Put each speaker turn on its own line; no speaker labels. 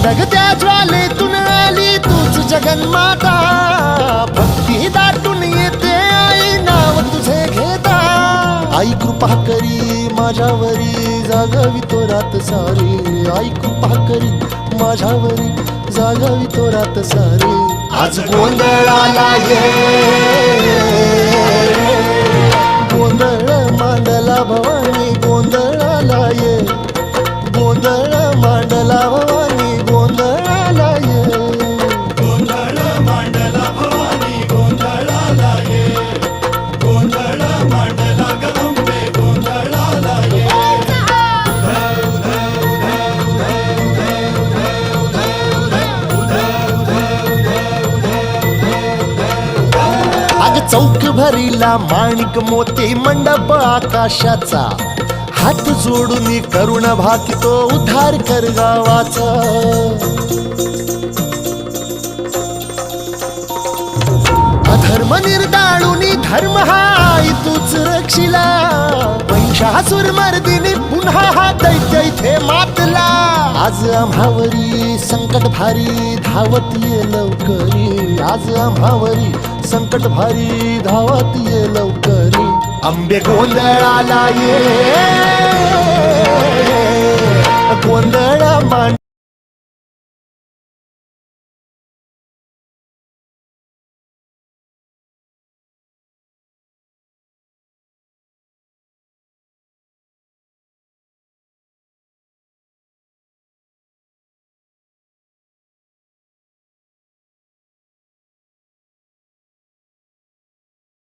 धगधगत्या ज्वालेतून आली तूच जगन्माता, भक्ती दाटून येते आई नाव तुझे घेता. आई कृपा करी माझ्यावरी जागावी तो रात सारी, आई कृपा करी माझ्यावरी जागावी तो रात सारी. आज गोंधळाला ये, गोंधळ मांडला भवानी गोंधळाला ये, गोंधळ मांडला भवानी गोंधळाला ये.
गोंधळ मांडला भवानी गोंधळाला ये, गोंधळ मांडला गंबे गोंधळाला ये.
अग चौक भरीला माणिक मोती मंडप आकाशाचा, हात जोडून करुण भाकितो उद्धार कर गावाचा. अधर्म निर्दाळून धर्म हा आई तूच रक्षिला, महिषासुर मर्दिनी पुन्हा हा दैत्य इथे मातला. आज आम्हावरी संकट भारी धावत ये लवकरी, आज आम्हावरी संकट भारी धावत ये लवकरी. अंबे गोंधळाला ये, गोंधळ मांड